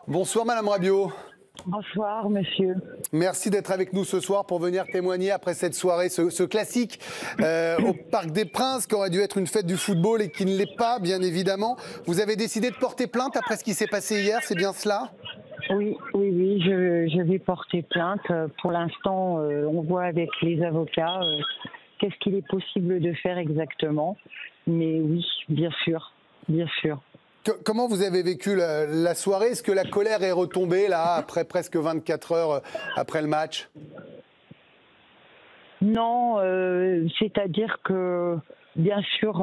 Bonsoir Madame Rabiot. Bonsoir monsieur. Merci d'être avec nous ce soir pour venir témoigner après cette soirée, ce classique au Parc des Princes qui aurait dû être une fête du football et qui ne l'est pas, bien évidemment. Vous avez décidé de porter plainte après ce qui s'est passé hier, c'est bien cela ? Oui, je vais porter plainte. Pour l'instant, on voit avec les avocats qu'est-ce qu'il est possible de faire exactement. Mais oui, bien sûr, bien sûr. Comment vous avez vécu la soirée ? Est-ce que la colère est retombée là, après presque 24 heures après le match ? Non, c'est-à-dire que bien sûr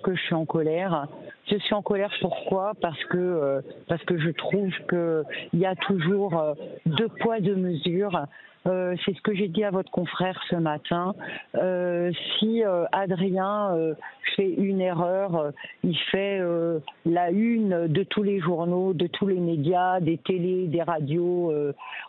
que je suis en colère. Je suis en colère pourquoi ? Parce que je trouve qu'il y a toujours deux poids, deux mesures. C'est ce que j'ai dit à votre confrère ce matin. Si Adrien fait une erreur, il fait la une de tous les journaux, de tous les médias, des télés, des radios.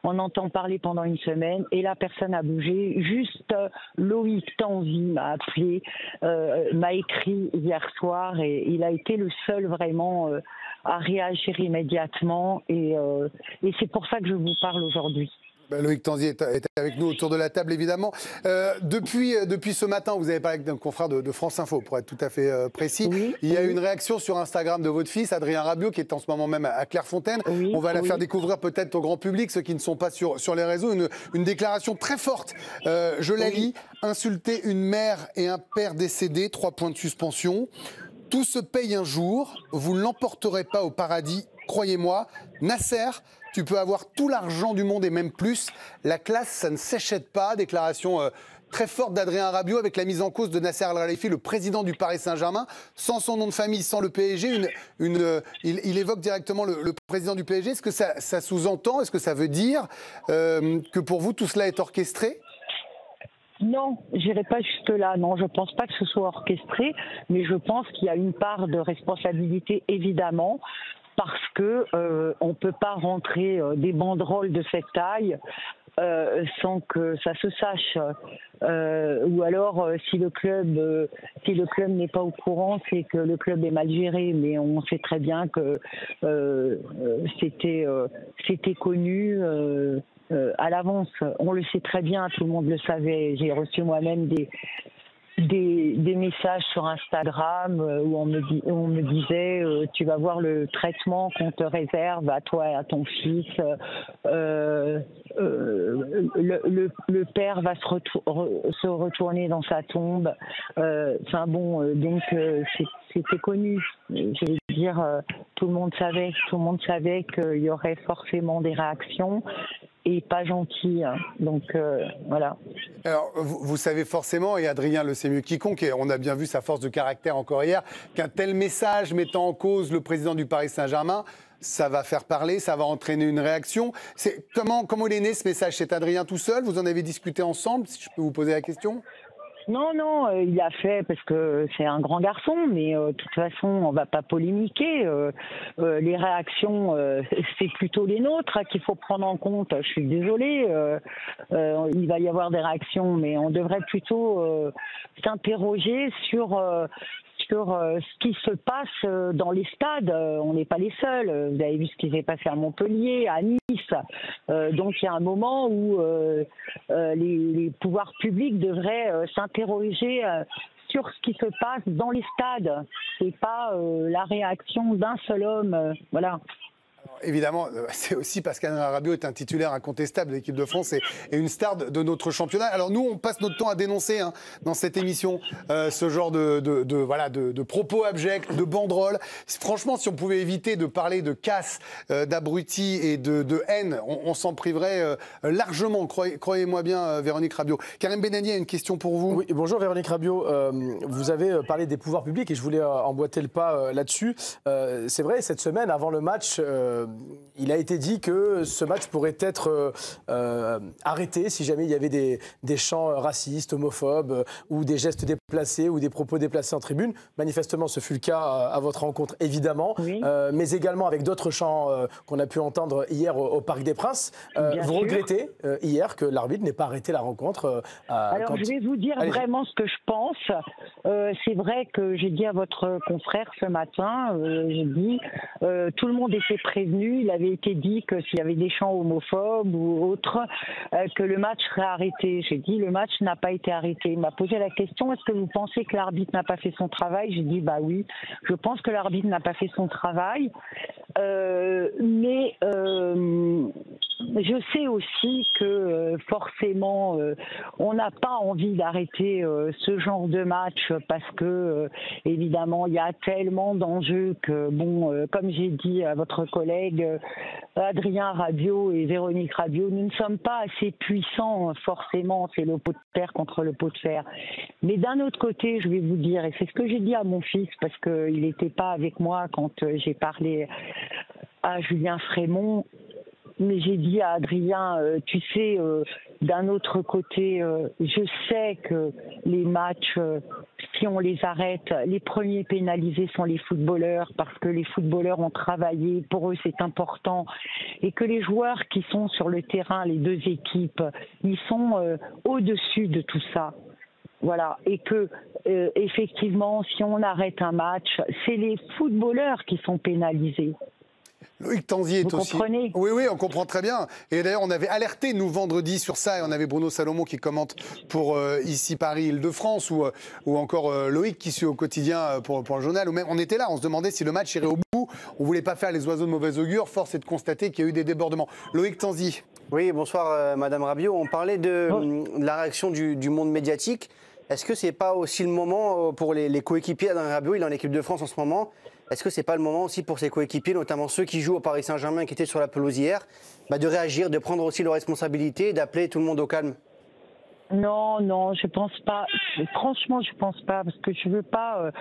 On entend parler pendant une semaine et la personne a bougé. Juste Loïc Tanzi m'a appelé, m'a écrit hier soir et il a été le seul vraiment à réagir immédiatement et c'est pour ça que je vous parle aujourd'hui. Loïc Tanzi est avec nous autour de la table, évidemment. Depuis ce matin, vous avez parlé avec un confrère de France Info, pour être tout à fait précis. Oui, il y a une réaction sur Instagram de votre fils, Adrien Rabiot, qui est en ce moment même à Clairefontaine. Oui, on va la faire découvrir peut-être au grand public, ceux qui ne sont pas sur les réseaux. Une déclaration très forte. Je la lis. Insulter une mère et un père décédés, 3 points de suspension. Tout se paye un jour. Vous ne l'emporterez pas au paradis. Croyez-moi, Nasser, tu peux avoir tout l'argent du monde et même plus. La classe, ça ne s'achète pas. Déclaration très forte d'Adrien Rabiot avec la mise en cause de Nasser Al-Khelaifi, le président du Paris Saint-Germain, sans son nom de famille, sans le PSG. Il évoque directement le président du PSG. Est-ce que ça sous-entend, est-ce que ça veut dire que pour vous, tout cela est orchestré ? Non, j'irai pas jusque-là. Non, je pense pas que ce soit orchestré, mais je pense qu'il y a une part de responsabilité, évidemment, parce que on peut pas rentrer des banderoles de cette taille sans que ça se sache. Ou alors, si le club n'est pas au courant, c'est que le club est mal géré. Mais on sait très bien que c'était connu. À l'avance, on le sait très bien, tout le monde le savait. J'ai reçu moi-même des messages sur Instagram où on me disait tu vas voir le traitement qu'on te réserve à toi et à ton fils. Le père va se retourner dans sa tombe. Enfin bon, donc c'était connu. Je veux dire, tout le monde savait qu'il y aurait forcément des réactions. Et pas gentil, hein. Donc voilà. Alors vous savez forcément, et Adrien le sait mieux quiconque, et on a bien vu sa force de caractère encore hier, qu'un tel message mettant en cause le président du Paris Saint-Germain, ça va faire parler, ça va entraîner une réaction. Comment il est né ce message ? C'est Adrien tout seul ? Vous en avez discuté ensemble, si je peux vous poser la question ? Non, il a fait parce que c'est un grand garçon, mais de toute façon, on va pas polémiquer. Les réactions, c'est plutôt les nôtres qu'il faut prendre en compte. Je suis désolée, il va y avoir des réactions, mais on devrait plutôt s'interroger sur ce qui se passe dans les stades. On n'est pas les seuls. Vous avez vu ce qui s'est passé à Montpellier, à Nice. Donc il y a un moment où les pouvoirs publics devraient s'interroger sur ce qui se passe dans les stades. C'est pas la réaction d'un seul homme. Voilà. Évidemment, c'est aussi parce qu'Adrien Rabiot est un titulaire incontestable de l'équipe de France et une star de notre championnat. Alors nous, on passe notre temps à dénoncer dans cette émission ce genre de propos abjects, de banderoles. Franchement, si on pouvait éviter de parler de casse, d'abrutis et de haine, on s'en priverait largement. Croyez-moi bien, Véronique Rabiot. Karim Benani a une question pour vous. Oui, bonjour Véronique Rabiot. Vous avez parlé des pouvoirs publics et je voulais emboîter le pas là-dessus. C'est vrai, cette semaine, avant le match, il a été dit que ce match pourrait être arrêté si jamais il y avait des chants racistes, homophobes ou des gestes déplacés ou des propos déplacés en tribune. Manifestement, ce fut le cas à votre rencontre, évidemment, oui. Mais également avec d'autres chants qu'on a pu entendre hier au Parc des Princes. Vous regrettez hier que l'arbitre n'ait pas arrêté la rencontre Alors, je vais vous dire vraiment ce que je pense. C'est vrai que j'ai dit à votre confrère ce matin, j'ai dit tout le monde était prévenu prévenu, il avait été dit que s'il y avait des chants homophobes ou autres, que le match serait arrêté. J'ai dit le match n'a pas été arrêté. Il m'a posé la question, est-ce que vous pensez que l'arbitre n'a pas fait son travail? J'ai dit bah oui, je pense que l'arbitre n'a pas fait son travail. Mais je sais aussi que forcément on n'a pas envie d'arrêter ce genre de match parce que évidemment il y a tellement d'enjeux que bon, comme j'ai dit à votre collègue Adrien Rabiot et Véronique Rabiot, nous ne sommes pas assez puissants forcément, c'est le pot de terre contre le pot de fer. Mais d'un autre côté, je vais vous dire, et c'est ce que j'ai dit à mon fils parce qu'il n'était pas avec moi quand j'ai parlé à Julien Frémont, mais j'ai dit à Adrien, tu sais, d'un autre côté, je sais que les matchs, si on les arrête, les premiers pénalisés sont les footballeurs parce que les footballeurs ont travaillé, pour eux c'est important, et que les joueurs qui sont sur le terrain, les deux équipes, ils sont au-dessus de tout ça. Voilà, et que effectivement, si on arrête un match, c'est les footballeurs qui sont pénalisés. Loïc Tanzier est aussi. Comprenez ? Oui, oui, on comprend très bien. Et d'ailleurs, on avait alerté, nous, vendredi sur ça, et on avait Bruno Salomon qui commente pour ici Paris, Île-de-France, ou encore Loïc qui suit au quotidien pour le journal. Ou même, on était là, on se demandait si le match irait au bout. On ne voulait pas faire les oiseaux de mauvais augure. Force est de constater qu'il y a eu des débordements. Loïc Tanzier. Oui, bonsoir Madame Rabiot. On parlait de la réaction du monde médiatique. Est-ce que ce n'est pas aussi le moment pour les coéquipiers d'Adrien Rabiot, il est en équipe de France en ce moment, est-ce que ce n'est pas le moment aussi pour ses coéquipiers, notamment ceux qui jouent au Paris Saint-Germain, qui étaient sur la pelouse hier, de réagir, de prendre aussi leurs responsabilités et d'appeler tout le monde au calme? Non, non, je pense pas. Franchement, je pense pas, parce que je veux pas...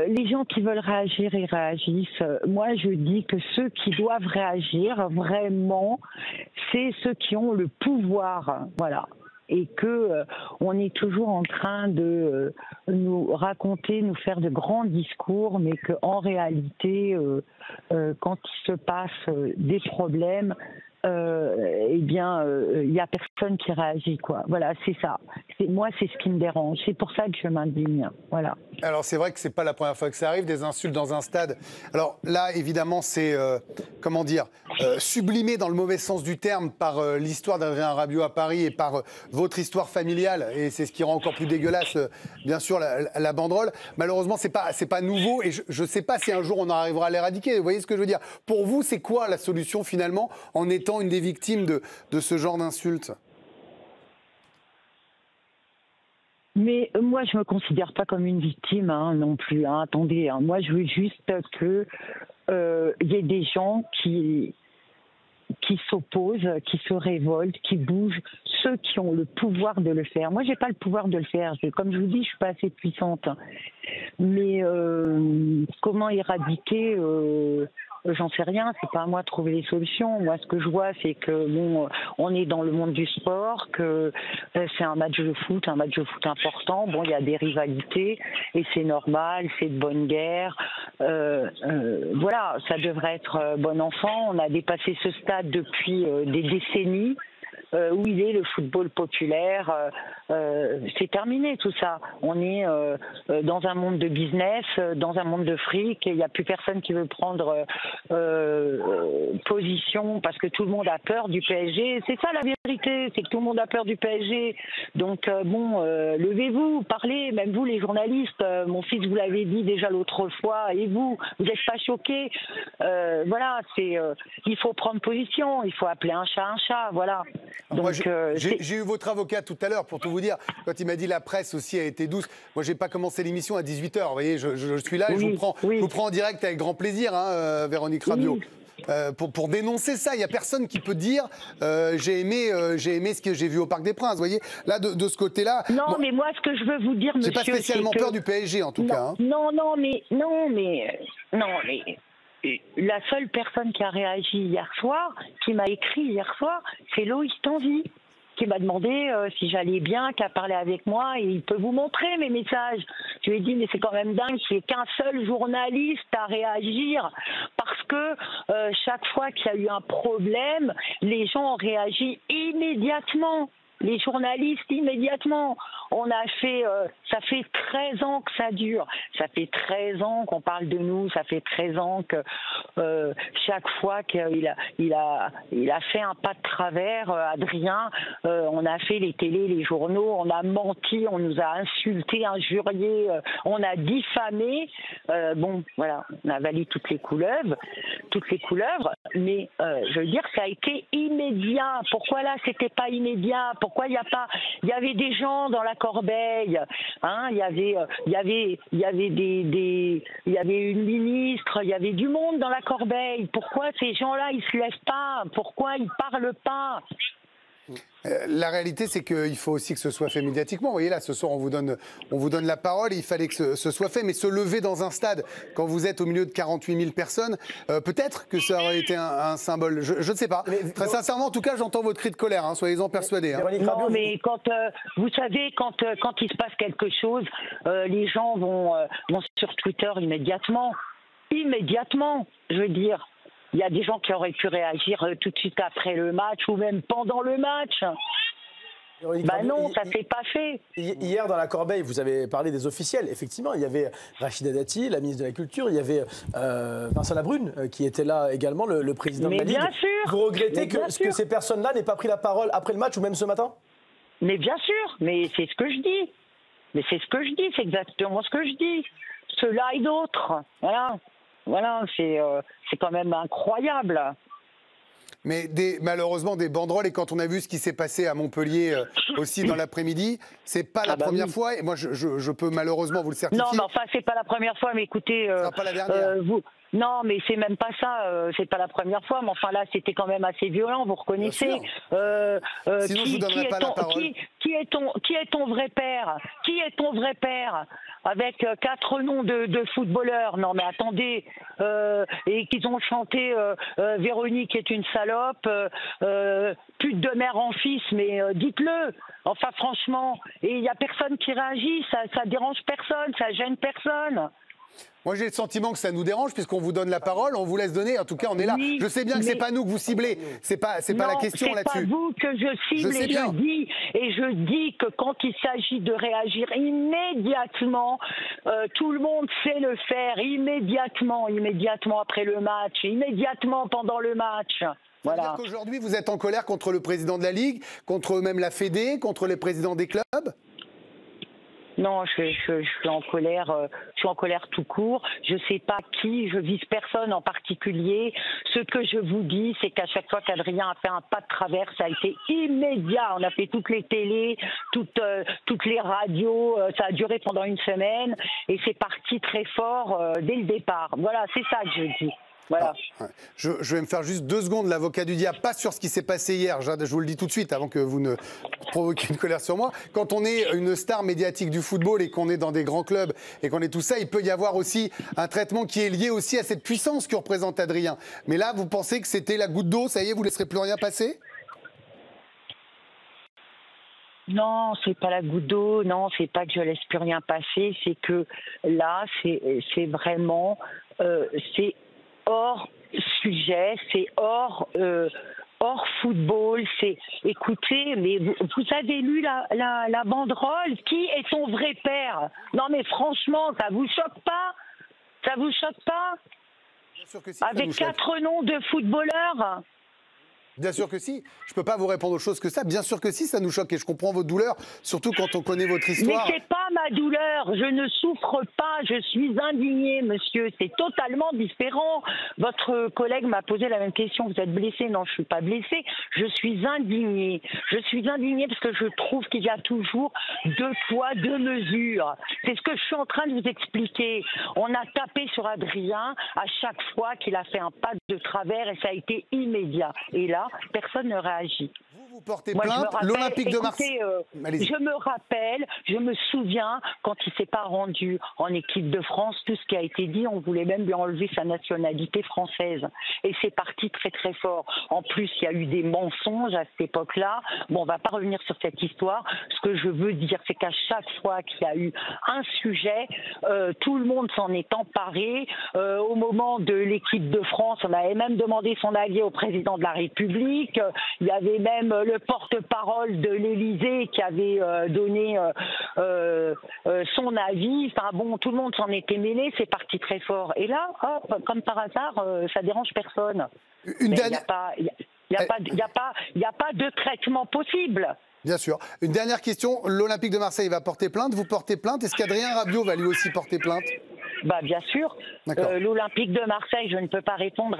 les gens qui veulent réagir, ils réagissent. Moi, je dis que ceux qui doivent réagir, vraiment, c'est ceux qui ont le pouvoir. Voilà. Et que on est toujours en train de nous raconter, nous faire de grands discours, mais qu'en réalité, quand il se passe des problèmes, eh bien, il n'y a personne qui réagit, quoi. Voilà, c'est ça. Moi, c'est ce qui me dérange. C'est pour ça que je m'indigne. Voilà. Alors, c'est vrai que c'est pas la première fois que ça arrive, des insultes dans un stade. Alors là, évidemment, c'est, comment dire, sublimé dans le mauvais sens du terme par l'histoire d'Adrien Rabiot à Paris et par votre histoire familiale. Et c'est ce qui rend encore plus dégueulasse, bien sûr, la banderole. Malheureusement, c'est pas nouveau. Et je ne sais pas si un jour on arrivera à l'éradiquer. Vous voyez ce que je veux dire? Pour vous, c'est quoi la solution, finalement, en étant une des victimes de ce genre d'insultes? Mais moi, je ne me considère pas comme une victime non plus. Attendez, moi, je veux juste que y ait des gens qui s'opposent, qui se révoltent, qui bougent, ceux qui ont le pouvoir de le faire. Moi, j'ai pas le pouvoir de le faire. Comme je vous dis, je suis pas assez puissante. Mais comment éradiquer j'en sais rien, c'est pas à moi de trouver les solutions. Moi, ce que je vois, c'est que bon, on est dans le monde du sport, que c'est un match de foot important. Bon, il y a des rivalités et c'est normal, c'est de bonne guerre. Voilà, ça devrait être bon enfant. On a dépassé ce stade depuis des décennies. Où il est le football populaire, c'est terminé tout ça. On est dans un monde de business, dans un monde de fric, et il n'y a plus personne qui veut prendre position parce que tout le monde a peur du PSG. C'est ça la vérité, c'est que tout le monde a peur du PSG. Donc levez-vous, parlez, même vous les journalistes. Mon fils vous l'avez dit déjà l'autre fois, et vous n'êtes pas choqués. Voilà, il faut prendre position, il faut appeler un chat, voilà. Donc, j'ai eu votre avocat tout à l'heure pour tout vous dire, quand il m'a dit la presse aussi a été douce. Moi, j'ai pas commencé l'émission à 18h. Vous voyez, je suis là et je vous prends en direct avec grand plaisir, Véronique Rabiot. Pour dénoncer ça, il n'y a personne qui peut dire j'ai aimé ce que j'ai vu au Parc des Princes. Vous voyez, là, de ce côté-là. Non, mais moi, ce que je veux vous dire, monsieur, j'ai pas spécialement peur du PSG, en tout cas. Non, mais la seule personne qui a réagi hier soir, qui m'a écrit hier soir, c'est Loïc Tanzier, qui m'a demandé si j'allais bien, qui a parlé avec moi, et il peut vous montrer mes messages. Je lui ai dit, mais c'est quand même dingue qu'il n'y ait qu'un seul journaliste à réagir, parce que chaque fois qu'il y a eu un problème, les gens ont réagi immédiatement. Les journalistes, immédiatement. On a fait, ça fait 13 ans que ça dure. Ça fait 13 ans qu'on parle de nous. Ça fait 13 ans que chaque fois qu'il a fait un pas de travers, Adrien, on a fait les télés, les journaux, on a menti, on nous a insultés, injuriés, on a diffamé. Bon, voilà, on a validé toutes les couleuvres, mais je veux dire, ça a été immédiat. Pourquoi là, c'était pas immédiat? Pourquoi il y avait des gens dans la corbeille, hein, il y avait une ministre, il y avait du monde dans la corbeille. Pourquoi ces gens-là, ils se lèvent pas? Pourquoi ils parlent pas? La réalité, c'est qu'il faut aussi que ce soit fait médiatiquement. Vous voyez, là, ce soir, on vous donne la parole. Il fallait que ce soit fait. Mais se lever dans un stade, quand vous êtes au milieu de 48 000 personnes, peut-être que ça aurait été un symbole. Je ne sais pas. Très sincèrement, en tout cas, j'entends votre cri de colère. Hein, soyez-en persuadés. Hein. Non, mais quand, vous savez, quand il se passe quelque chose, les gens vont sur Twitter immédiatement. Immédiatement, je veux dire. Il y a des gens qui auraient pu réagir tout de suite après le match ou même pendant le match. Bah non, ça s'est pas fait. Hier, dans la corbeille, vous avez parlé des officiels. Effectivement, il y avait Rachida Dati, la ministre de la Culture, il y avait Vincent Labrune, qui était là également, le président de la Ligue. Bien sûr. Vous regrettez que ces personnes-là n'aient pas pris la parole après le match ou même ce matin? Mais bien sûr, mais c'est ce que je dis. C'est exactement ce que je dis. Ceux-là et d'autres. Voilà, c'est quand même incroyable. Mais malheureusement, des banderoles, et quand on a vu ce qui s'est passé à Montpellier aussi dans l'après-midi, c'est pas la première fois, et moi je peux malheureusement vous le certifier. Non, mais enfin, c'est pas la première fois, mais écoutez... Ce sera pas la dernière. Non, mais c'est même pas ça, c'est pas la première fois, mais enfin là, c'était quand même assez violent, vous reconnaissez. Sinon, je vous donnerai pas la parole. Qui est ton vrai père? Qui est ton vrai père? Avec 4 noms de footballeurs. Non, mais attendez, et qu'ils ont chanté Véronique est une salope, pute de mère en fils, mais dites-le. Enfin, franchement, et il y a personne qui réagit, ça dérange personne, ça gêne personne. Moi, j'ai le sentiment que ça nous dérange puisqu'on vous donne la parole, on vous laisse donner. En tout cas, on est là. Oui, je sais bien que c'est pas nous que vous ciblez. C'est pas la question là-dessus. C'est pas vous que je cible je dis que quand il s'agit de réagir immédiatement, tout le monde sait le faire immédiatement après le match, immédiatement pendant le match. Voilà. Ça veut dire qu'aujourd'hui, vous êtes en colère contre le président de la Ligue, contre même la Fédé, contre les présidents des clubs? Non, je suis en colère. Je suis en colère tout court. Je ne sais pas qui. Je vise personne en particulier. Ce que je vous dis, c'est qu'à chaque fois qu'Adrien a fait un pas de travers, ça a été immédiat. On a fait toutes les télés, toutes les radios. Ça a duré pendant une semaine et c'est parti très fort dès le départ. Voilà, c'est ça que je dis. Voilà. Je vais me faire juste 2 secondes l'avocat du diable, pas sur ce qui s'est passé hier, je vous le dis tout de suite avant que vous ne provoquiez une colère sur moi. Quand on est une star médiatique du football et qu'on est dans des grands clubs et qu'on est tout ça, il peut y avoir aussi un traitement qui est lié aussi à cette puissance que représente Adrien. Mais là, vous pensez que c'était la goutte d'eau, ça y est, vous ne laisserez plus rien passer? Non, c'est pas la goutte d'eau, non, c'est pas que je laisse plus rien passer, c'est que là, c'est vraiment... c'est hors sujet, c'est hors football, c'est... Écoutez, mais vous avez lu la banderole? Qui est ton vrai père? Non mais franchement, ça vous choque pas? Ça vous choque pas? Bien sûr que si, avec 4 noms de footballeurs? Bien sûr que si. Je ne peux pas vous répondre autre chose que ça. Bien sûr que si, ça nous choque et je comprends votre douleur, surtout quand on connaît votre histoire. Mais c'est pas ma douleur. Je ne souffre pas. Je suis indignée, monsieur. C'est totalement différent. Votre collègue m'a posé la même question. Vous êtes blessé? Non, je ne suis pas blessée. Je suis indignée. Je suis indignée parce que je trouve qu'il y a toujours 2 poids, 2 mesures. C'est ce que je suis en train de vous expliquer. On a tapé sur Adrien à chaque fois qu'il a fait un pas de travers et ça a été immédiat. Et là, personne ne réagit. Vous portez plainte, l'Olympique de Marseille. Je me souviens quand il ne s'est pas rendu en équipe de France, tout ce qui a été dit, on voulait même lui enlever sa nationalité française. Et c'est parti très très fort. En plus, il y a eu des mensonges à cette époque-là. Bon, on ne va pas revenir sur cette histoire. Ce que je veux dire, c'est qu'à chaque fois qu'il y a eu un sujet, tout le monde s'en est emparé. Au moment de l'équipe de France, on avait même demandé son avis au président de la République. public. Il y avait même le porte-parole de l'Élysée qui avait donné son avis. Enfin bon, tout le monde s'en était mêlé, c'est parti très fort. Et là, hop, comme par hasard, ça dérange personne. Il n'y a pas de traitement possible. Bien sûr. Une dernière question. L'Olympique de Marseille va porter plainte. Vous portez plainte. Est-ce qu'Adrien Rabiot va lui aussi porter plainte? Bah, bien sûr. L'Olympique de Marseille, je ne peux pas répondre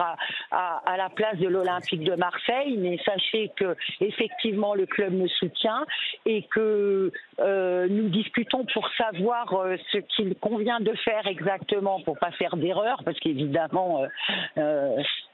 à la place de l'Olympique de Marseille, mais sachez que effectivement le club me soutient et que nous discutons pour savoir ce qu'il convient de faire exactement pour pas faire d'erreur, parce qu'évidemment,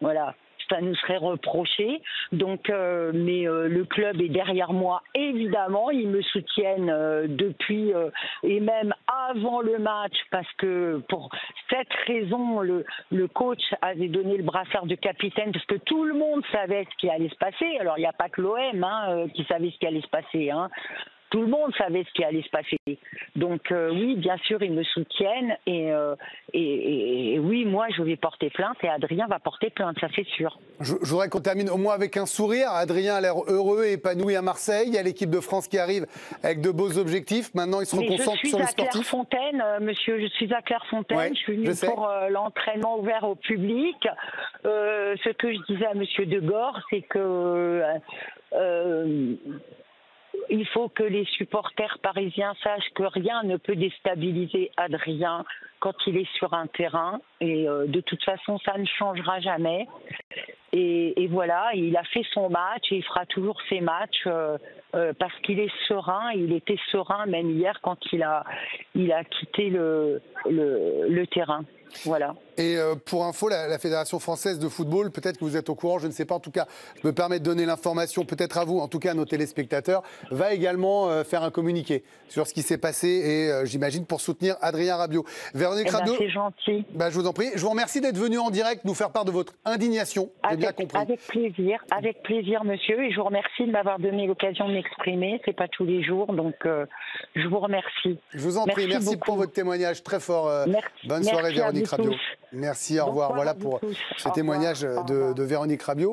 voilà. Ça nous serait reproché. Donc, mais le club est derrière moi, évidemment. Ils me soutiennent depuis et même avant le match, parce que pour cette raison, le coach avait donné le brassard de capitaine, parce que tout le monde savait ce qui allait se passer. Alors, il n'y a pas que l'OM qui savait ce qui allait se passer. Tout le monde savait ce qui allait se passer. Donc oui, bien sûr, ils me soutiennent et oui, moi, je vais porter plainte et Adrien va porter plainte, ça c'est sûr. Je voudrais qu'on termine au moins avec un sourire. Adrien a l'air heureux et épanoui à Marseille. Il y a l'équipe de France qui arrive avec de beaux objectifs. Maintenant, il se reconcentre sur les sportifs. Clairefontaine, monsieur, je suis à Clairefontaine. Ouais, je suis venue pour l'entraînement ouvert au public. Ce que je disais à monsieur Degord, c'est que il faut que les supporters parisiens sachent que rien ne peut déstabiliser Adrien quand il est sur un terrain. Et de toute façon, ça ne changera jamais. Et voilà, il a fait son match et il fera toujours ses matchs parce qu'il est serein. Il était serein même hier quand il a quitté le terrain. Voilà. Et pour info, la Fédération française de football, peut-être que vous êtes au courant, je ne sais pas, en tout cas, je me permets de donner l'information, peut-être à vous, en tout cas à nos téléspectateurs, va également faire un communiqué sur ce qui s'est passé et j'imagine pour soutenir Adrien Rabiot. Véronique Rabiot, c'est gentil. Je vous en prie. Je vous remercie d'être venu en direct nous faire part de votre indignation. J'ai bien compris. Avec plaisir, monsieur, et je vous remercie de m'avoir donné l'occasion de m'exprimer. C'est pas tous les jours, donc je vous remercie. Je vous en prie, merci pour votre témoignage très fort. Bonne soirée, Véronique Rabiot. Merci, au revoir. Voilà pour ce témoignage de Véronique Rabiot.